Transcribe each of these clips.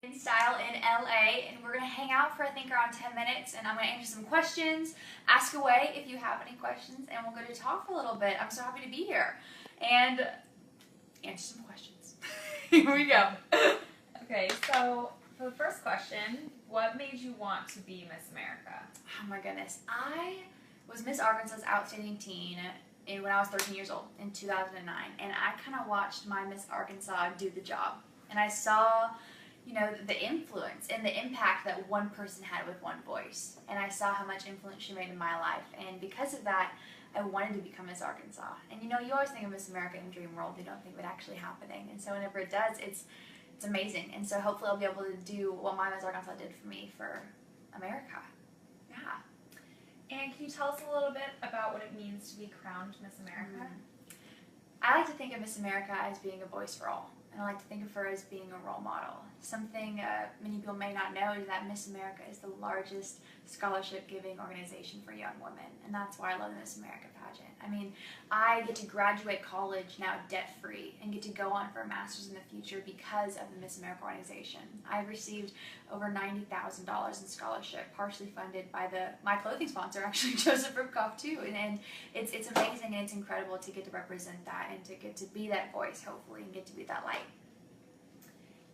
In style in LA, and we're gonna hang out for I think around 10 minutes, and I'm gonna answer some questions. Ask away if you have any questions, and we'll go to talk for a little bit. I'm so happy to be here and answer some questions. Here we go. Okay, so for the first question, what made you want to be Miss America? Oh my goodness, I was Miss Arkansas's Outstanding Teen when I was 13 years old in 2009, and I kind of watched my Miss Arkansas do the job, and I saw the influence and the impact that one person had with one voice. And I saw how much influence she made in my life. And because of that, I wanted to become Miss Arkansas. And you always think of Miss America in dream world. You don't think of it actually happening. And so whenever it does, it's amazing. And so hopefully I'll be able to do what my Miss Arkansas did for me for America. Yeah. And can you tell us a little bit about what it means to be crowned Miss America? I like to think of Miss America as being a voice for all. And I like to think of her as being a role model. Something many people may not know is that Miss America is the largest scholarship giving organization for young women. And that's why I love the Miss America pageant. I mean, I get to graduate college now debt free and get to go on for a master's in the future because of the Miss America organization. I've received over $90,000 in scholarship, partially funded by my clothing sponsor, actually, Joseph Ribkoff, too. And it's amazing and it's incredible to get to represent that and to get to be that voice, hopefully, and get to be that light.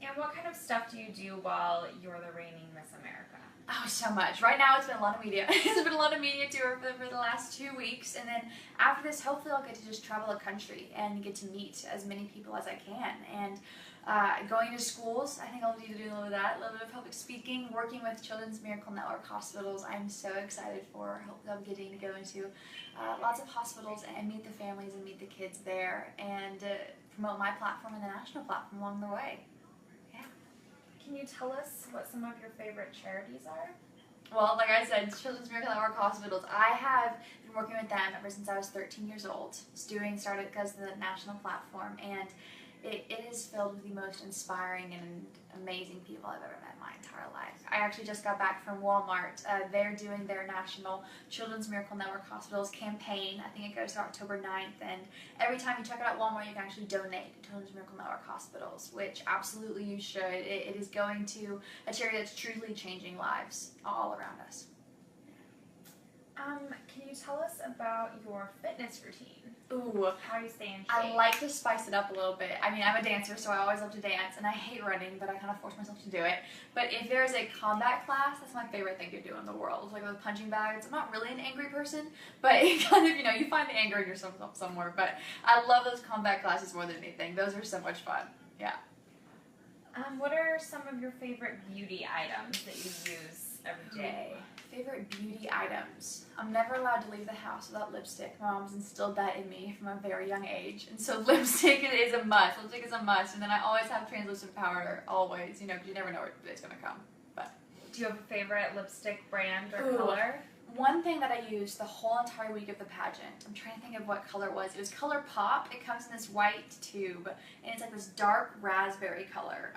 And what kind of stuff do you do while you're the reigning Miss America? Oh, so much. Right now it's been a lot of media. It's been a lot of media tour for the last 2 weeks, and then after this hopefully I'll get to just travel the country and get to meet as many people as I can. And going to schools, I think I'll need to do a little of that, a little bit of public speaking, working with Children's Miracle Network hospitals. I'm so excited for. Hopefully I'm getting to go into lots of hospitals and meet the families and meet the kids there, and promote my platform and the national platform along the way. Can you tell us what some of your favorite charities are? Well, like I said, Children's Miracle Network hospitals. I have been working with them ever since I was 13 years old. Started because of the national platform, and it is filled with the most inspiring and amazing people I've ever met in my entire life. I actually just got back from Walmart. They're doing their national Children's Miracle Network Hospitals campaign. I think it goes to October 9th, and every time you check it out at Walmart, you can actually donate to Children's Miracle Network Hospitals, which absolutely you should. It is going to a charity that's truly changing lives all around us. Can you tell us about your fitness routine? Ooh. How do you stay in shape? I like to spice it up a little bit. I mean, I'm a dancer, so I always love to dance, and I hate running, but I kind of force myself to do it. But if there's a combat class, that's my favorite thing to do in the world. Like with punching bags. I'm not really an angry person, but it kind of, you find the anger in yourself somewhere. But I love those combat classes more than anything. Those are so much fun. Yeah. What are some of your favorite beauty items that you use every day? Favorite beauty items. I'm never allowed to leave the house without lipstick. My mom's instilled that in me from a very young age, and so lipstick is a must. Lipstick is a must, and then I always have translucent powder, always, because you never know where it's going to come. But do you have a favorite lipstick brand or color? One thing that I used the whole entire week of the pageant, I'm trying to think of what color it was. It was Color Pop. It comes in this white tube, and it's like this dark raspberry color.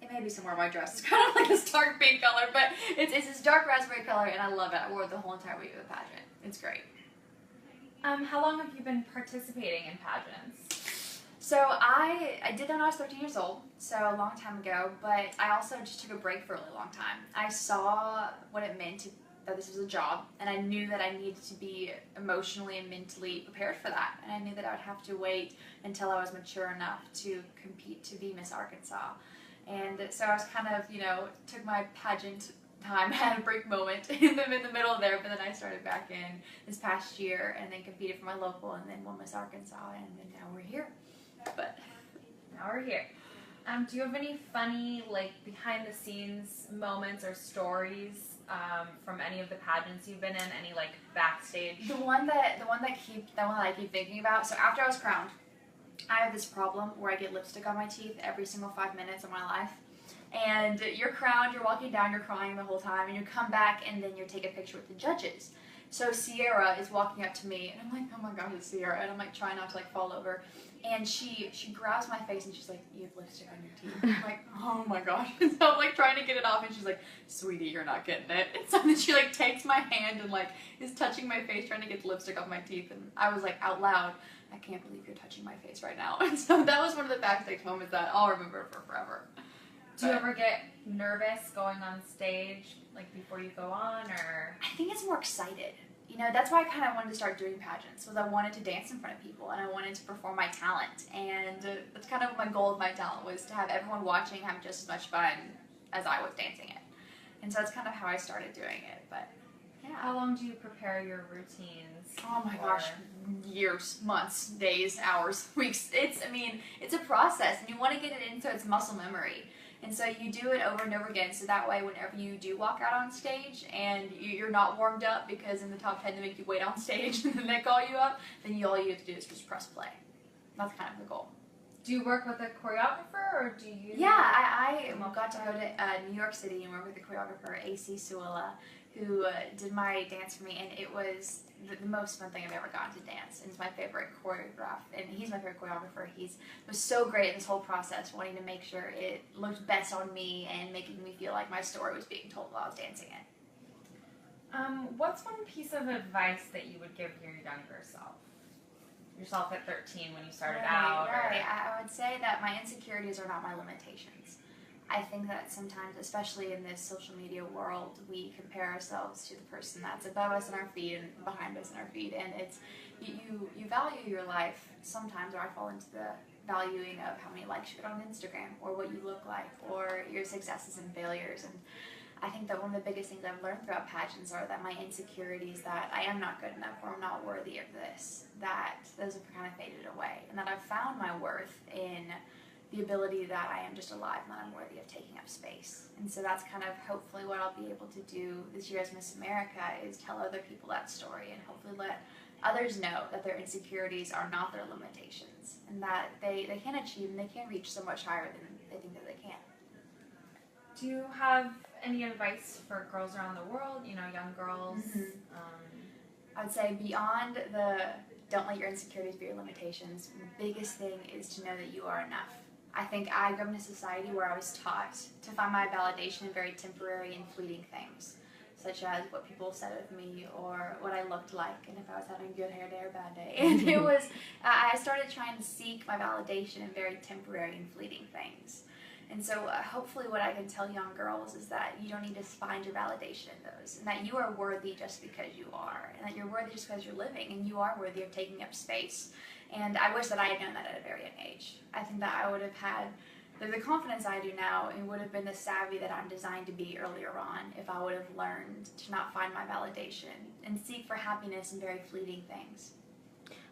It may be somewhere in my dress. It's kind of like this dark pink color, but it's this dark raspberry color, and I love it. I wore it the whole entire week of the pageant. It's great. How long have you been participating in pageants? So I did that when I was 13 years old, so a long time ago, but I also just took a break for a really long time. I saw what it meant that this was a job, and I knew that I needed to be emotionally and mentally prepared for that, and I knew that I would have to wait until I was mature enough to compete to be Miss Arkansas. And so I was kind of, took my pageant time, had a break moment in the middle there, but then I started back in this past year and then competed for my local and then won Miss Arkansas, and then now we're here. But now we're here. Do you have any funny, behind the scenes moments or stories from any of the pageants you've been in? Any backstage? The one that I keep thinking about. So after I was crowned, I have this problem where I get lipstick on my teeth every single 5 minutes of my life. And you're crowned, you're walking down, you're crying the whole time, and you come back and then you take a picture with the judges. So Sierra is walking up to me, and I'm like, oh my gosh, it's Sierra, and I'm trying not to fall over. And she grabs my face and she's like, you have lipstick on your teeth. I'm like, oh my gosh. And so I'm trying to get it off, and she's like, sweetie, you're not getting it. And so then she takes my hand and is touching my face, trying to get the lipstick off my teeth. And I was out loud, I can't believe you're touching my face right now. And so that was one of the backstage moments that I'll remember for forever. Do you ever get nervous going on stage, like before you go on, or? I think it's more excited. You know, that's why I kind of wanted to start doing pageants, was I wanted to dance in front of people and I wanted to perform my talent. And that's kind of my goal with my talent, was to have everyone watching have just as much fun as I was dancing it. And so that's kind of how I started doing it. But yeah. How long do you prepare your routines? Oh my for? gosh, years, months, days, hours, weeks. It's a process, and you want to get it in so it's muscle memory. And so you do it over and over again, so that way whenever you do walk out on stage and you're not warmed up, because in the top 10 they make you wait on stage and then they call you up, then all you have to do is just press play. That's kind of the goal. Do you work with a choreographer, or do you? Yeah, I got to go to New York City and work with the choreographer AC Suella, who did my dance for me, and it was the most fun thing I've ever gotten to dance. And it's my favorite choreograph, and he's my favorite choreographer. He was so great in this whole process, wanting to make sure it looked best on me and making me feel like my story was being told while I was dancing it. What's one piece of advice that you would give your younger self? Yourself at 13 when you started out? Right. I would say that my insecurities are not my limitations. I think that sometimes, especially in this social media world, we compare ourselves to the person that's above us in our feed and behind us in our feed, and it's you value your life sometimes, or I fall into the valuing of how many likes you get on Instagram, or what you look like, or your successes and failures. And I think that one of the biggest things I've learned throughout pageants are that my insecurities, that I am not good enough or I'm not worthy of this, that those have kind of faded away, and that I've found my worth in the ability that I am just alive and that I'm worthy of taking up space. And so that's kind of hopefully what I'll be able to do this year as Miss America, is tell other people that story and hopefully let others know that their insecurities are not their limitations, and that they can achieve and they can reach so much higher than they think that they can. Do you have any advice for girls around the world, young girls? I would say beyond the don't let your insecurities be your limitations, the biggest thing is to know that you are enough. I think I grew up in a society where I was taught to find my validation in very temporary and fleeting things, such as what people said of me or what I looked like, and if I was having a good hair day or a bad day. And I started trying to seek my validation in very temporary and fleeting things. And so hopefully what I can tell young girls is that you don't need to find your validation in those, and that you are worthy just because you are, and that you're worthy just because you're living, and you are worthy of taking up space. And I wish that I had known that at a very young age. I think that I would have had the confidence I do now, and would have been the savvy that I'm designed to be earlier on, if I would have learned to not find my validation and seek for happiness in very fleeting things.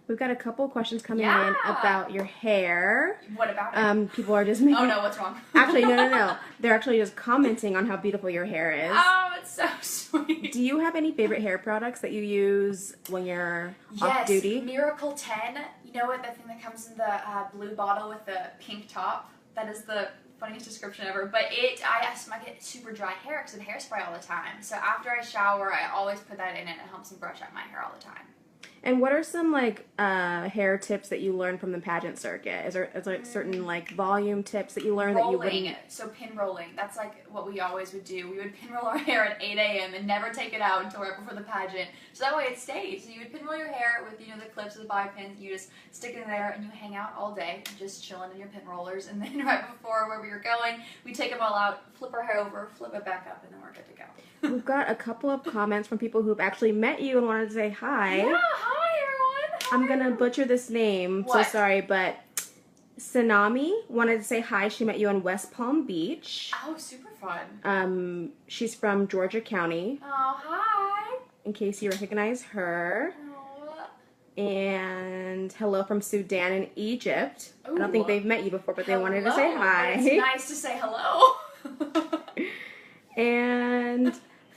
We've got a couple questions coming in about your hair. What about it? People are just making... Oh no, what's wrong? Actually, no. They're actually just commenting on how beautiful your hair is. Oh, it's so sweet. Do you have any favorite hair products that you use when you're off duty? Yes, Miracle 10. You know what? The thing that comes in the blue bottle with the pink top? That is the funniest description ever. But I get super dry hair because of hairspray all the time. So after I shower, I always put that in, and it helps me brush out my hair all the time. And what are some hair tips that you learned from the pageant circuit? Is there certain volume tips that you learned that you wouldn't? So pin rolling. That's like what we always would do. We would pin roll our hair at 8 a.m. and never take it out until right before the pageant. So that way it stays. So you would pin roll your hair with the clips of the bobby pins. You just stick it in there and you hang out all day, just chilling in your pin rollers. And then right before wherever you're going, we take them all out, flip our hair over, flip it back up, and then we're good to go. We've got a couple of comments from people who've actually met you and wanted to say hi. Yeah, hi everyone. Hi. I'm gonna butcher this name, What? so sorry, but Sanami wanted to say hi. She met you in West Palm Beach. Oh, super fun. She's from Georgia County, Oh, hi. in case you recognize her. Oh. And hello from Sudan and Egypt. I don't Ooh. think they've met you before, but they wanted to say Hello. hi. It's nice to say hello. And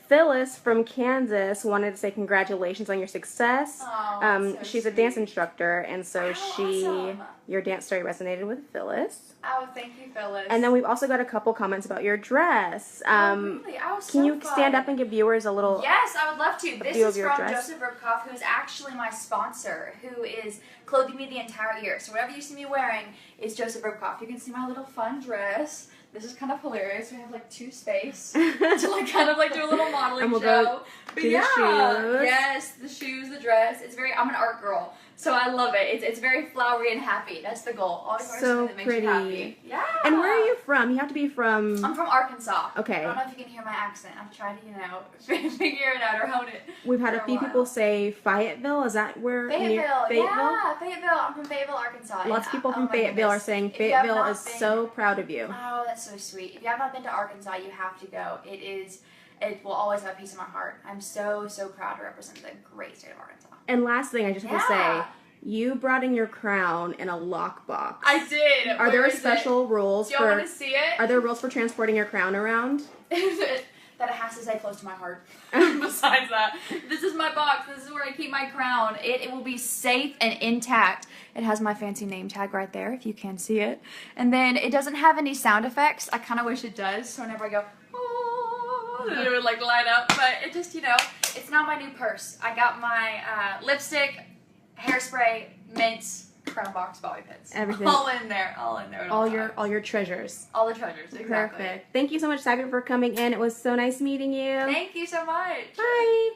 Phyllis from Kansas wanted to say congratulations on your success. Oh, that's so She's a sweet. dance instructor, and so Awesome. your dance story resonated with Phyllis. Oh, thank you, Phyllis. And then we've also got a couple comments about your dress. Really? Oh, Can so you fun. stand up and give viewers a little... Yes, I would love to. This view is of your from dress? Joseph Ribkoff, who's actually my sponsor, who is clothing me the entire year. So whatever you see me wearing is Joseph Ribkoff. You can see my little fun dress. This is kind of hilarious. We have 2 space to kind of do a little modeling And we'll show. go But to the shoes. yes, the shoes, the dress. I'm an art girl, So I love it. It's very flowery and happy. That's the goal. Always wear So something that makes pretty. you happy. Yeah. And where are you from? You have to be from. I'm from Arkansas. Okay. I don't know if you can hear my accent. I've tried to, figure it out or hone it. We've had for a few while. people say Fayetteville. Is that where? Fayetteville. Fayetteville? Yeah, Fayetteville. I'm from Fayetteville, Arkansas. Lots of people Oh from my Fayetteville goodness. are saying If you have Fayetteville not is been- so proud of you. Oh, that's so sweet. If you have not been to Arkansas, you have to go. It will always have a piece of my heart. I'm so proud to represent the great state of Arkansas. And last thing I just want to say, Yeah. you brought in your crown in a lockbox. I did. Are there special rules Do y'all for? want to see it? Are there rules for transporting your crown around? That it has to stay close to my heart. Besides that, this is my box. This is where I keep my crown. It will be safe and intact. It has my fancy name tag right there, if you can see it. And then it doesn't have any sound effects. I kind of wish it does. So whenever I go, oh, it would like light up. But it just, it's not my new purse. I got my lipstick, hairspray, mints, crown box, bobby pins. Everything. All in there. All in there. at All times. your treasures. All the treasures. Exactly. Perfect. Thank you so much, Sabia, for coming in. It was so nice meeting you. Thank you so much. Bye.